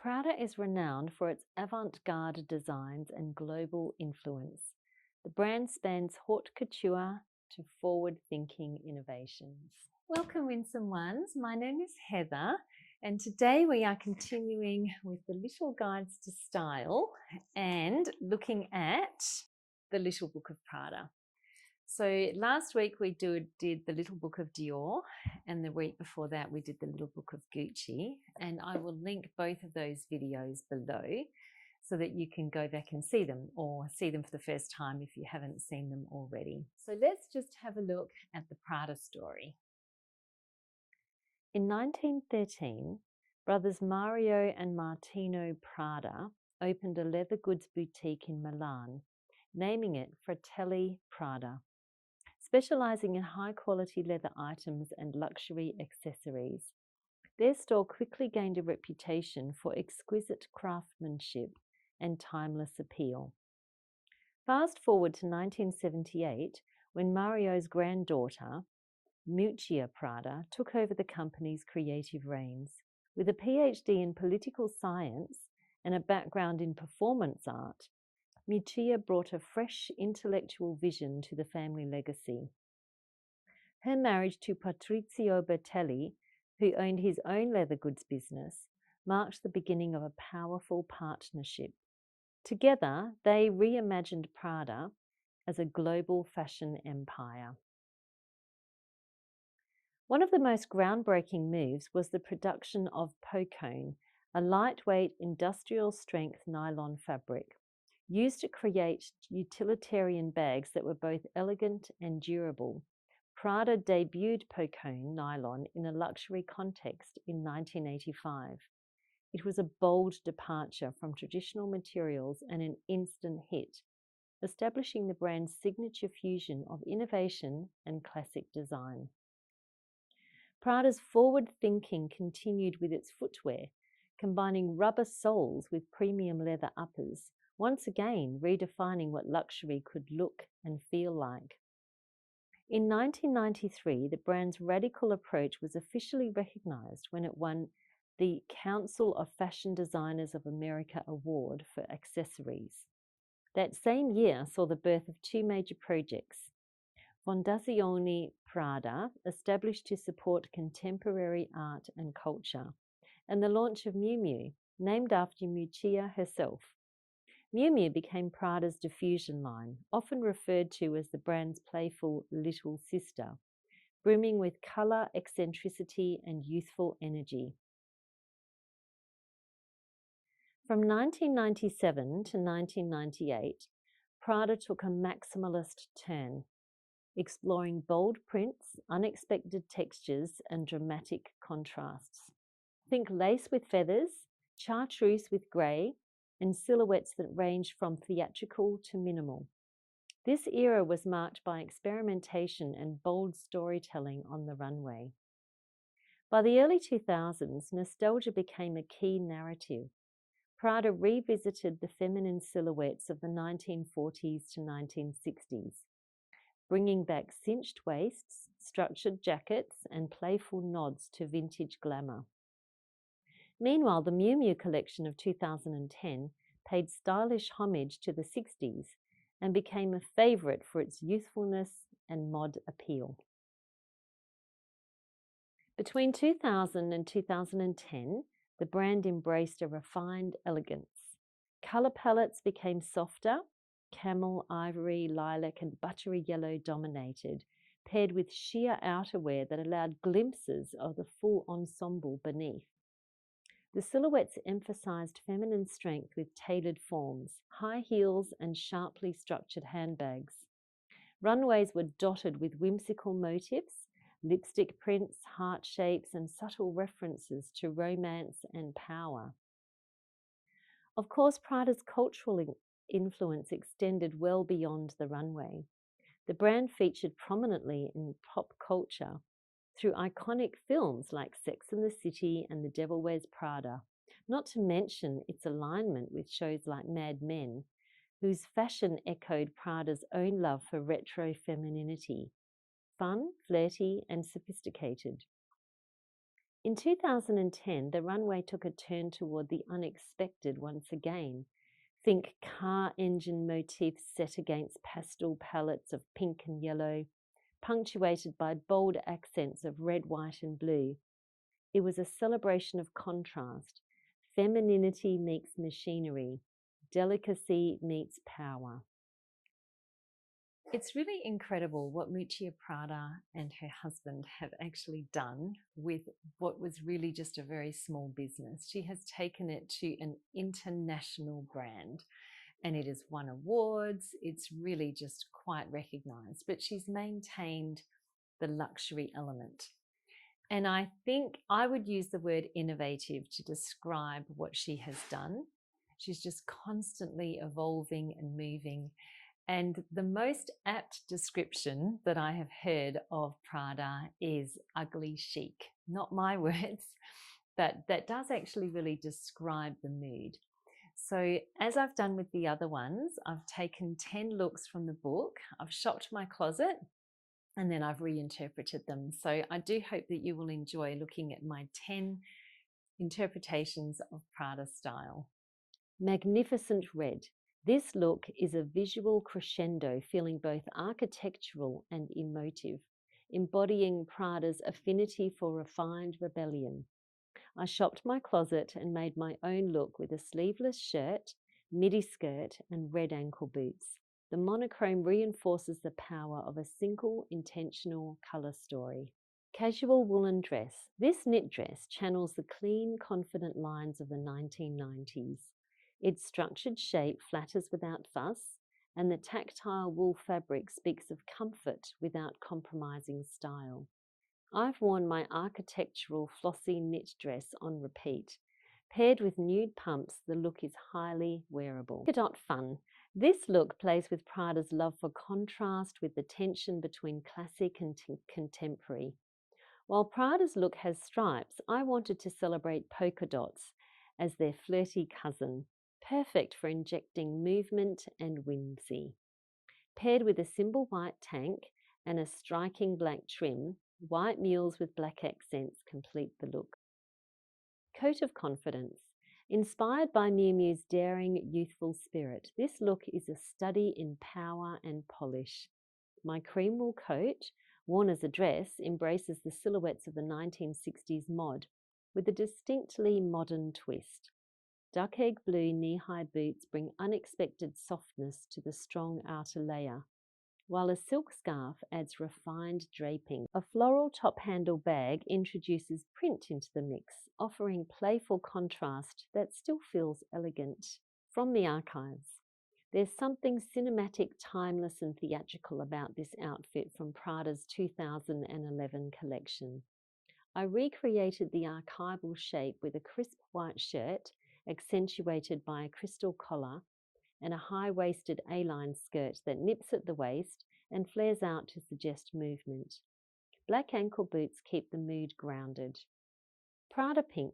Prada is renowned for its avant-garde designs and global influence. The brand spans haute couture to forward-thinking innovations. Welcome, Winsome Ones. My name is Heather, and today we are continuing with the Little Guides to Style and looking at the Little Book of Prada. So last week we did the Little Book of Dior, and the week before that we did the Little Book of Gucci, and I will link both of those videos below so that you can go back and see them, or see them for the first time if you haven't seen them already. So let's just have a look at the Prada story. In 1913, brothers Mario and Martino Prada opened a leather goods boutique in Milan, naming it Fratelli Prada. Specializing in high-quality leather items and luxury accessories, their store quickly gained a reputation for exquisite craftsmanship and timeless appeal. Fast forward to 1978, when Mario's granddaughter, Miuccia Prada, took over the company's creative reins. With a PhD in political science and a background in performance art, Miuccia brought a fresh intellectual vision to the family legacy. Her marriage to Patrizio Bertelli, who owned his own leather goods business, marked the beginning of a powerful partnership. Together, they reimagined Prada as a global fashion empire. One of the most groundbreaking moves was the production of Pocone, a lightweight industrial-strength nylon fabric, used to create utilitarian bags that were both elegant and durable. Prada debuted Pocone nylon in a luxury context in 1985. It was a bold departure from traditional materials and an instant hit, establishing the brand's signature fusion of innovation and classic design. Prada's forward thinking continued with its footwear, combining rubber soles with premium leather uppers, once again redefining what luxury could look and feel like. In 1993, the brand's radical approach was officially recognized when it won the Council of Fashion Designers of America Award for accessories. That same year saw the birth of two major projects: Fondazione Prada, established to support contemporary art and culture, and the launch of Miu Miu, named after Miuccia herself. Miu Miu became Prada's diffusion line, often referred to as the brand's playful little sister, brimming with color, eccentricity, and youthful energy. From 1997 to 1998, Prada took a maximalist turn, exploring bold prints, unexpected textures, and dramatic contrasts. Think lace with feathers, chartreuse with grey, and silhouettes that ranged from theatrical to minimal. This era was marked by experimentation and bold storytelling on the runway. By the early 2000s, nostalgia became a key narrative. Prada revisited the feminine silhouettes of the 1940s to 1960s, bringing back cinched waists, structured jackets, and playful nods to vintage glamour. Meanwhile, the Miu Miu collection of 2010 paid stylish homage to the 60s and became a favorite for its youthfulness and mod appeal. Between 2000 and 2010, the brand embraced a refined elegance. Color palettes became softer, camel, ivory, lilac, and buttery yellow dominated, paired with sheer outerwear that allowed glimpses of the full ensemble beneath. The silhouettes emphasized feminine strength with tailored forms, high heels, and sharply structured handbags. Runways were dotted with whimsical motifs, lipstick prints, heart shapes, and subtle references to romance and power. Of course, Prada's cultural influence extended well beyond the runway. The brand featured prominently in pop culture through iconic films like Sex and the City and The Devil Wears Prada, not to mention its alignment with shows like Mad Men, whose fashion echoed Prada's own love for retro femininity, fun, flirty, and sophisticated. In 2010, the runway took a turn toward the unexpected once again. Think car engine motifs set against pastel palettes of pink and yellow, punctuated by bold accents of red, white, and blue. It was a celebration of contrast. Femininity meets machinery. Delicacy meets power. It's really incredible what Lucia Prada and her husband have actually done with what was really just a very small business. She has taken it to an international brand and it has won awards. It's really just quite recognized, but she's maintained the luxury element. And I think I would use the word innovative to describe what she has done. She's just constantly evolving and moving. And the most apt description that I have heard of Prada is ugly chic. Not my words, but that does actually really describe the mood. So as I've done with the other ones, I've taken 10 looks from the book, I've shopped my closet, and then I've reinterpreted them. So I do hope that you will enjoy looking at my 10 interpretations of Prada style. Magnificent red. This look is a visual crescendo feeling both architectural and emotive, embodying Prada's affinity for refined rebellion. I shopped my closet and made my own look with a sleeveless shirt, midi skirt, and red ankle boots. The monochrome reinforces the power of a single intentional colour story. Casual woolen dress. This knit dress channels the clean, confident lines of the 1990s. Its structured shape flatters without fuss, and the tactile wool fabric speaks of comfort without compromising style. I've worn my architectural flossy knit dress on repeat. Paired with nude pumps, the look is highly wearable. Polka dot fun. This look plays with Prada's love for contrast with the tension between classic and contemporary. While Prada's look has stripes, I wanted to celebrate polka dots as their flirty cousin, perfect for injecting movement and whimsy. Paired with a simple white tank and a striking black trim, white mules with black accents complete the look. Coat of confidence. Inspired by Miu Miu's daring, youthful spirit, this look is a study in power and polish. My cream wool coat, worn as a dress, embraces the silhouettes of the 1960s mod with a distinctly modern twist. Duck egg blue knee-high boots bring unexpected softness to the strong outer layer, while a silk scarf adds refined draping. A floral top-handle bag introduces print into the mix, offering playful contrast that still feels elegant. From the archives. There's something cinematic, timeless and theatrical about this outfit from Prada's 2011 collection. I recreated the archival shape with a crisp white shirt, accentuated by a crystal collar, and a high-waisted A-line skirt that nips at the waist and flares out to suggest movement. Black ankle boots keep the mood grounded. Prada pink.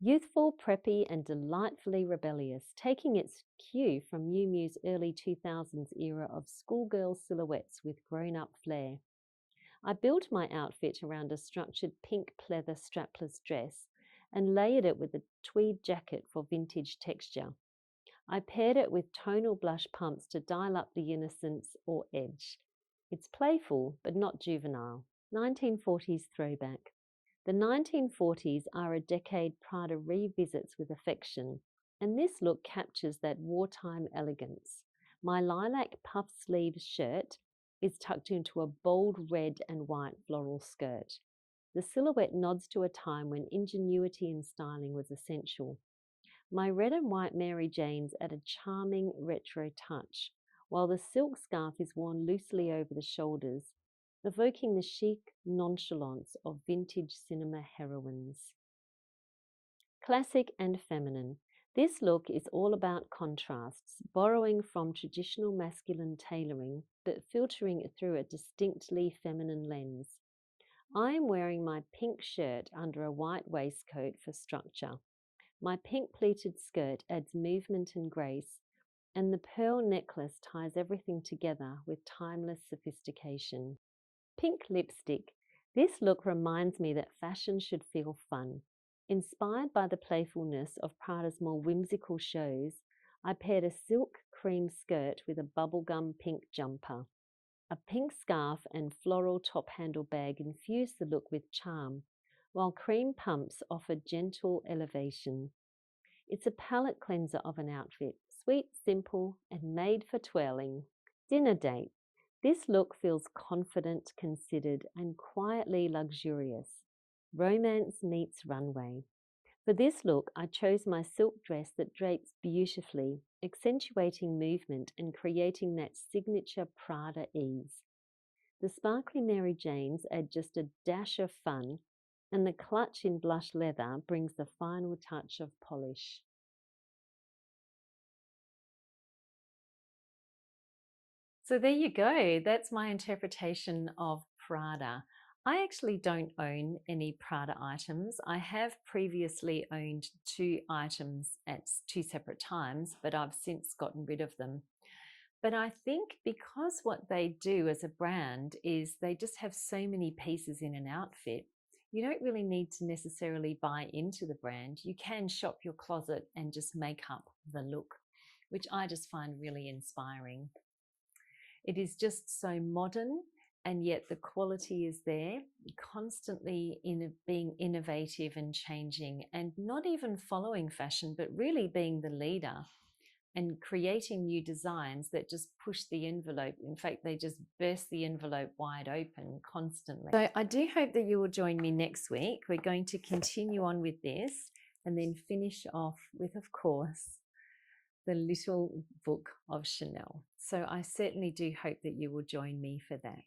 Youthful, preppy, and delightfully rebellious, taking its cue from Miu Miu's early 2000s era of schoolgirl silhouettes with grown-up flair. I built my outfit around a structured pink pleather strapless dress and layered it with a tweed jacket for vintage texture. I paired it with tonal blush pumps to dial up the innocence or edge. It's playful, but not juvenile. 1940s throwback. The 1940s are a decade Prada revisits with affection, and this look captures that wartime elegance. My lilac puff-sleeved shirt is tucked into a bold red and white floral skirt. The silhouette nods to a time when ingenuity in styling was essential. My red and white Mary Janes add a charming retro touch, while the silk scarf is worn loosely over the shoulders, evoking the chic nonchalance of vintage cinema heroines. Classic and feminine. This look is all about contrasts, borrowing from traditional masculine tailoring, but filtering it through a distinctly feminine lens. I am wearing my pink shirt under a white waistcoat for structure. My pink pleated skirt adds movement and grace, and the pearl necklace ties everything together with timeless sophistication. Pink lipstick. This look reminds me that fashion should feel fun. Inspired by the playfulness of Prada's more whimsical shows, I paired a silk cream skirt with a bubblegum pink jumper. A pink scarf and floral top handle bag infuse the look with charm, while cream pumps offer gentle elevation. It's a palette cleanser of an outfit, sweet, simple, and made for twirling. Dinner date. This look feels confident, considered, and quietly luxurious. Romance meets runway. For this look, I chose my silk dress that drapes beautifully, accentuating movement and creating that signature Prada ease. The sparkly Mary Janes add just a dash of fun, and the clutch in blush leather brings the final touch of polish. So there you go. That's my interpretation of Prada. I actually don't own any Prada items. I have previously owned 2 items at 2 separate times, but I've since gotten rid of them. But I think because what they do as a brand is they just have so many pieces in an outfit, you don't really need to necessarily buy into the brand. You can shop your closet and just make up the look, which I just find really inspiring. It is just so modern, and yet the quality is there, constantly being innovative and changing, and not even following fashion, but really being the leader and creating new designs that just push the envelope. In fact, they just burst the envelope wide open constantly. So I do hope that you will join me next week. We're going to continue on with this and then finish off with, of course, the Little Book of Chanel. So I certainly do hope that you will join me for that.